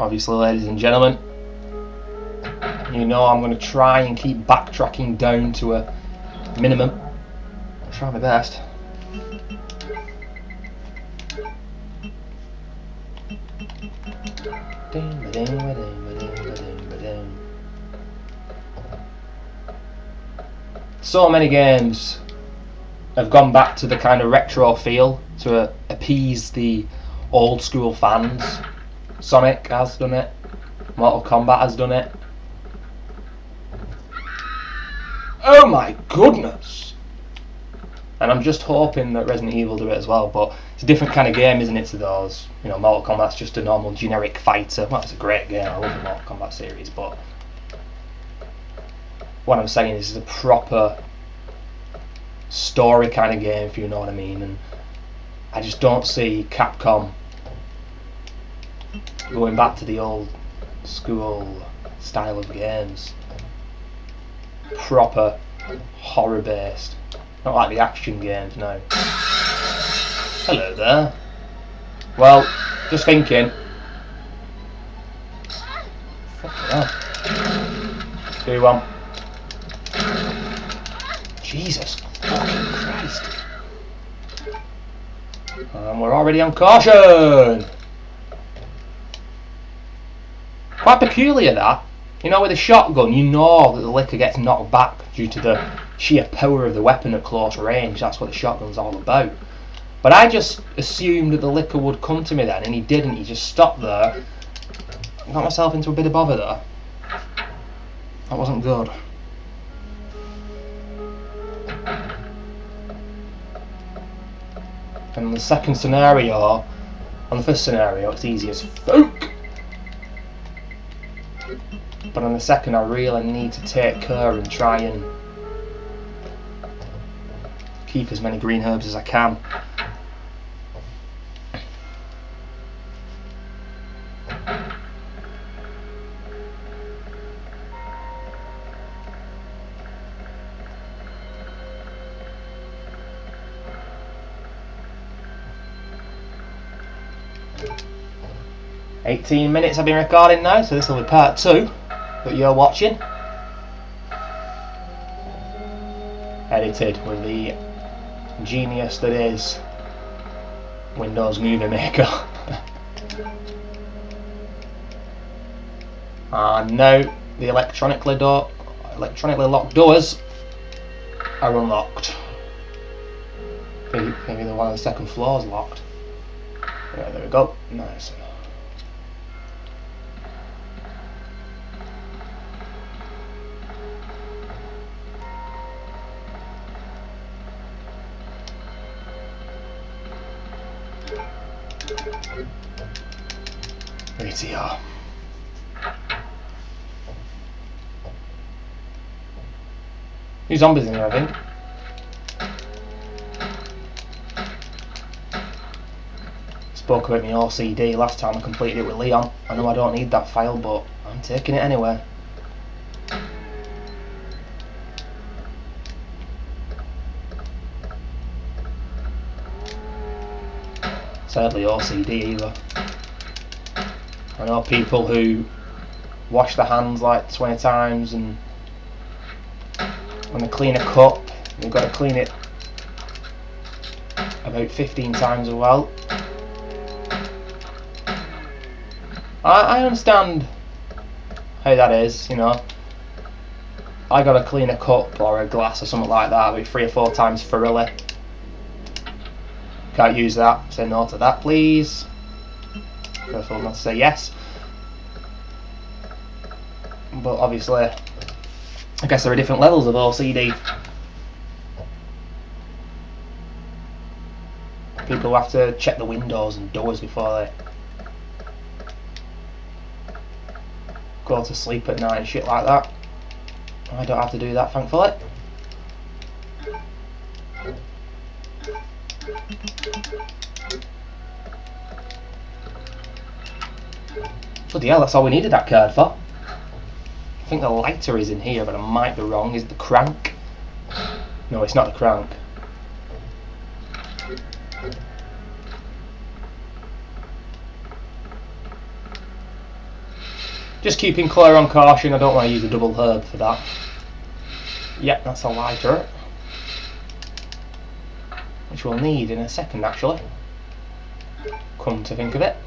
Obviously, ladies and gentlemen, you know I'm going to try and keep backtracking down to a minimum. I'll try my best. So many games have gone back to the kind of retro feel to appease the old school fans. Sonic has done it, Mortal Kombat has done it. Oh my goodness! And I'm just hoping that Resident Evil do it as well, but it's a different kind of game, isn't it, to those? You know, Mortal Kombat's just a normal generic fighter. Well, it's a great game, I love the Mortal Kombat series, but what I'm saying is it's a proper story kind of game, if you know what I mean, and I just don't see Capcom going back to the old school style of games. Proper horror based, not like the action games now. Hello there. Well, just thinking. Fucking hell. 2-1. Jesus fucking Christ. And we're already on caution. Quite peculiar that. You know, with a shotgun, you know that the liquor gets knocked back due to the sheer power of the weapon at close range. That's what the shotgun's all about. But I just assumed that the liquor would come to me then, and he didn't. He just stopped there. I got myself into a bit of bother there. That wasn't good. And on the second scenario, on the first scenario, it's easy as fuck. But on the second, I really need to take care and try and keep as many green herbs as I can. "18 minutes I've been recording now, so this will be part 2 that you're watching. Edited with the genius that is Windows Movie Maker. And now the electronically locked doors are unlocked. Maybe the one on the second floor is locked. Yeah, there we go. Nice. Rightio. New zombies in here, I think. Spoke about my OCD last time I completed it with Leon. I know I don't need that file, but I'm taking it anyway. Sadly, OCD either. I know people who wash their hands like 20 times, and when they clean a cup, they've got to clean it about 15 times as well. I understand how that is, you know. I got to clean a cup or a glass or something like that about 3 or 4 times thoroughly. Can't use that. Say no to that, please. Careful not to say yes. But obviously, I guess there are different levels of OCD. People who have to check the windows and doors before they go to sleep at night and shit like that. I don't have to do that, thankfully. Bloody hell, that's all we needed that card for. I think the lighter is in here, but I might be wrong. Is it the crank? No, it's not the crank. Just keeping clear on caution, I don't want to use a double herb for that. Yep, that's a lighter. Which we'll need in a second actually. Come to think of it.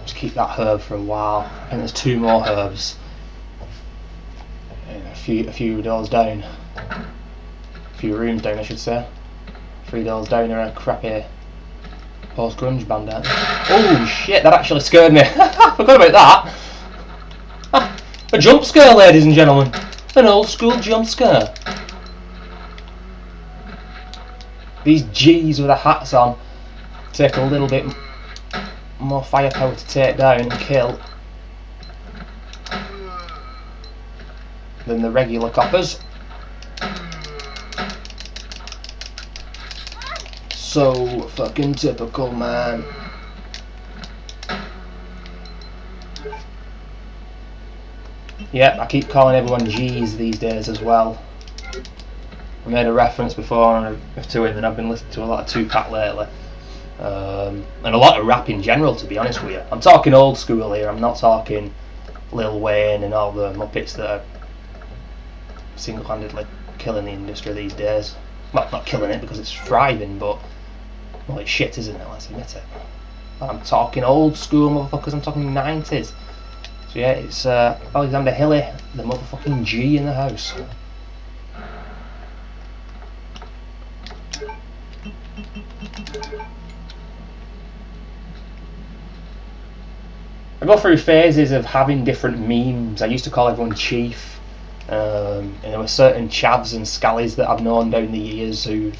Just keep that herb for a while. I think there's 2 more herbs. A few doors down. A few rooms down, I should say. 3 doors down are a crappy post-grunge band out. Oh shit, that actually scared me. I forgot about that. A jump scare, ladies and gentlemen. An old school jump scare. These G's with the hats on take a little bit more firepower to take down and kill than the regular coppers. So fucking typical, man. Yep, I keep calling everyone G's these days as well. I made a reference before to it, and I've been listening to a lot of Tupac lately. And a lot of rap in general, to be honest with you. I'm talking old school here, I'm not talking Lil Wayne and all the Muppets that are single-handedly killing the industry these days. Well, not killing it because it's thriving, but well, it's shit, isn't it? Let's admit it. I'm talking old school motherfuckers, I'm talking 90s. So yeah, it's Alexander Hilly, the motherfucking G in the house. I go through phases of having different memes. I used to call everyone Chief, and there were certain chavs and scallies that I've known down the years who've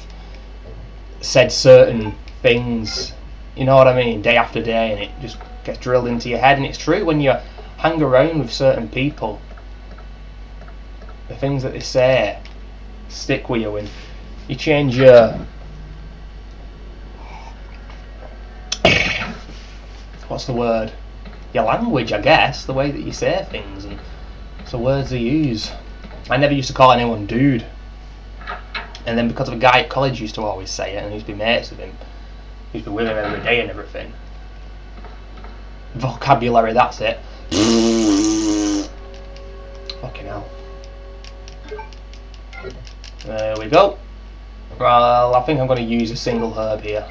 said certain things, you know what I mean, day after day, and it just gets drilled into your head. And it's true, when you hang around with certain people, the things that they say stick with you, and you change your what's the word? Your language, I guess, the way that you say things, and it's the words they use. I never used to call anyone dude, and then because of a guy at college used to always say it, and used to be mates with him, used to be with him every day and everything. Vocabulary, that's it. Fucking hell. There we go. Well, I think I'm going to use a single herb here.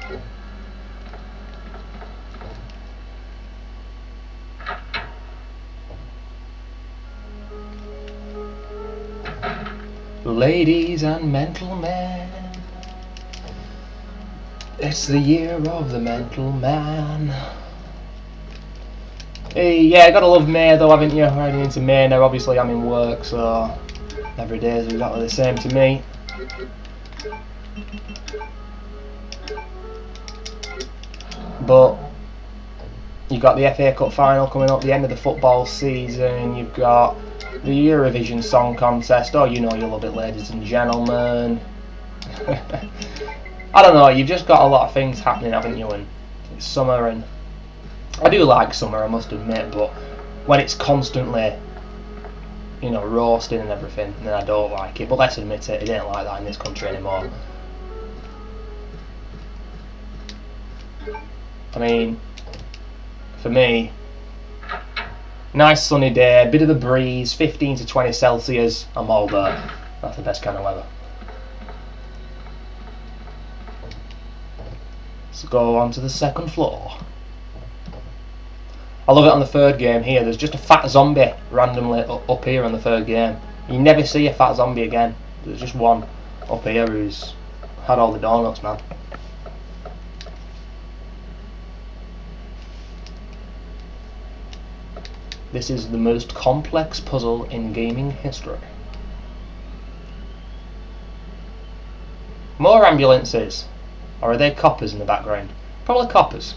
Ladies and mental men, it's the year of the mental man. Hey, yeah, gotta love May though, haven't you? Riding into May now. Obviously I'm in work, so every day is exactly the same to me. But you've got the FA Cup final coming up, the end of the football season, you've got the Eurovision Song Contest. Oh, you know you love it, ladies and gentlemen. I don't know, you've just got a lot of things happening, haven't you? And it's summer, and I do like summer, I must admit, but when it's constantly, you know, roasting and everything, then I don't like it. But let's admit it, it ain't like that in this country anymore. I mean, for me, nice sunny day, bit of a breeze, 15 to 20 Celsius, I'm all there. That's the best kind of weather. Let's go on to the second floor. I love it on the third game here. There's just a fat zombie randomly up here on the third game. You never see a fat zombie again. There's just one up here who's had all the donuts, man. This is the most complex puzzle in gaming history. More ambulances. Or are they coppers in the background? Probably coppers.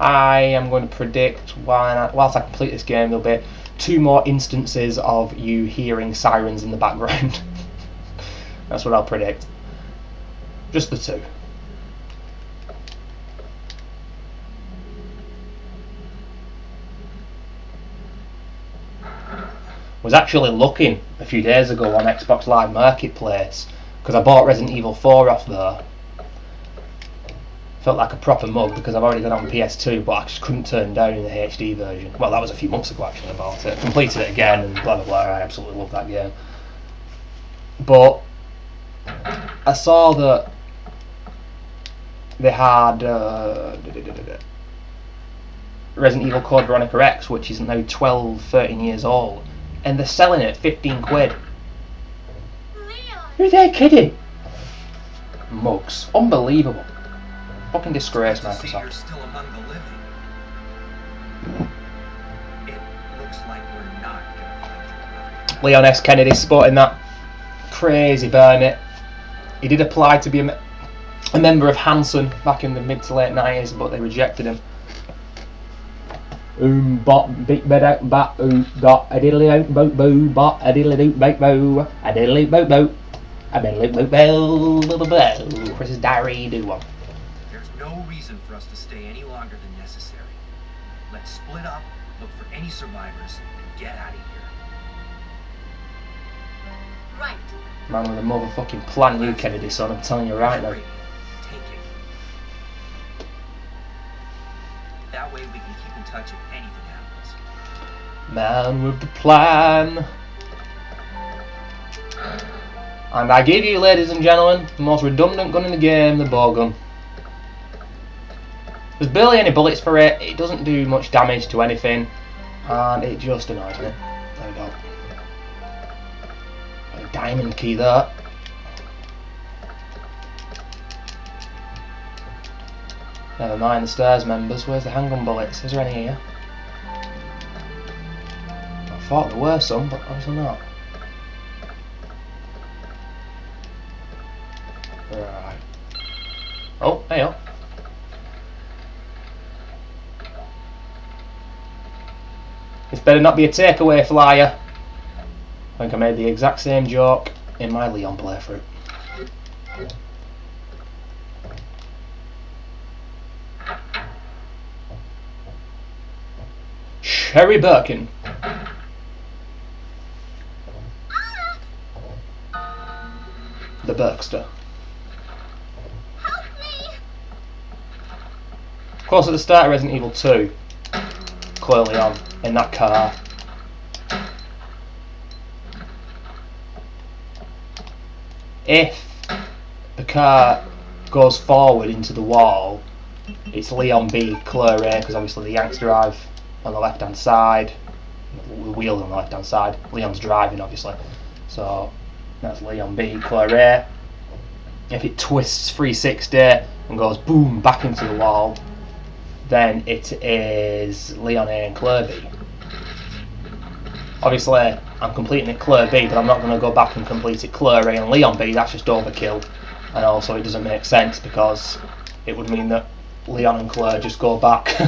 I am going to predict, whilst I complete this game, there'll be 2 more instances of you hearing sirens in the background. That's what I'll predict. Just the 2. Was actually looking a few days ago on Xbox Live Marketplace because I bought Resident Evil 4 off there. Felt like a proper mug because I've already got it on PS2, but I just couldn't turn down in the HD version. Well, that was a few months ago actually I bought it. Completed it again and blah blah blah. I absolutely love that game. But I saw that they had Resident Evil Code Veronica X, which is now 12, 13 years old, and they're selling it at 15 quid. Who's they kidding? Mugs. Unbelievable. Fucking disgrace, Microsoft. You're still among the living. It looks like we're not gonna find your brother. Leon S. Kennedy sporting that crazy Burnett. He did apply to be a member of Hanson back in the mid to late 90s, but they rejected him. Bot big bed out bat got a diddly out boat boo bot a diddly doot boat boo a diddly boat boat a diddly boat boat. Chris's diary do one. There's no reason for us to stay any longer than necessary. Let's split up, look for any survivors, and get out of here. Right. Man with a motherfucking plan, you Kennedy son, I'm telling you right now. Take it. That way we can keep in touch if anything happens. Man with the plan. And I give you, ladies and gentlemen, the most redundant gun in the game, the bow gun. There's barely any bullets for it, it doesn't do much damage to anything, and it just annoys me. There we go. Got a diamond key there. Never mind the stairs, members. Where's the handgun bullets? Is there any here? I thought there were some, but obviously not. Right. Oh, hey up. This better not be a takeaway flyer. I think I made the exact same joke in my Leon playthrough. Sherry Birkin. The Berkster. Help me! Of course, at the start of Resident Evil 2, clearly on in that car. If the car goes forward into the wall, it's Leon B, Claire A, because obviously the Yanks drive on the left hand side, the wheel on the left hand side, Leon's driving obviously, so that's Leon B, Claire A. If it twists 360 and goes boom back into the wall, then it is Leon A and Claire B. Obviously I'm completing it Claire B, but I'm not going to go back and complete it Claire A and Leon B, that's just overkill, and also it doesn't make sense because it would mean that Leon and Claire just go back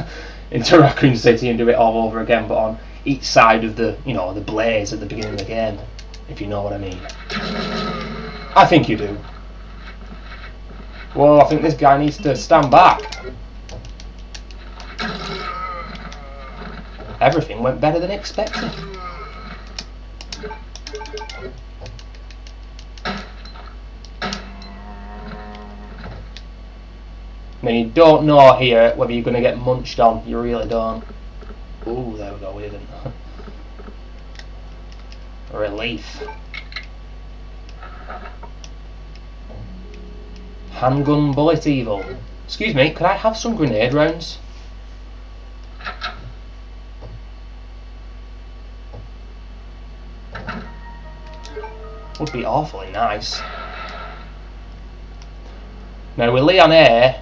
into Raccoon City and do it all over again, but on each side of the, you know, the blaze at the beginning of the game, if you know what I mean. I think you do. Well, I think this guy needs to stand back. Everything went better than expected. I mean, you don't know here whether you're going to get munched on. You really don't. Ooh, there we go, we didn't. Relief. Handgun bullet evil. Excuse me, could I have some grenade rounds? Would be awfully nice. Now with Leon A,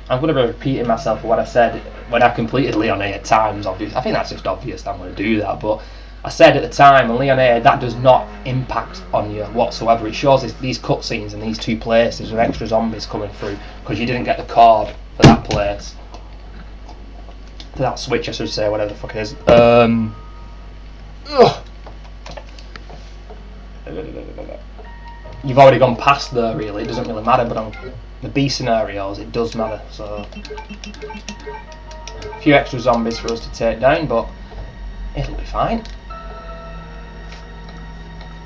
I'm going to be repeating myself for what I said when I completed Leon A at times, obviously. I think that's just obvious that I'm going to do that, but I said at the time, on Leon A, that does not impact on you whatsoever. It shows these cutscenes in these two places with extra zombies coming through because you didn't get the card for that place. that switch, I should say, whatever the fuck it is. Ugh. You've already gone past there, really. It doesn't really matter, but on the B scenarios, it does matter. So, a few extra zombies for us to take down, but it'll be fine.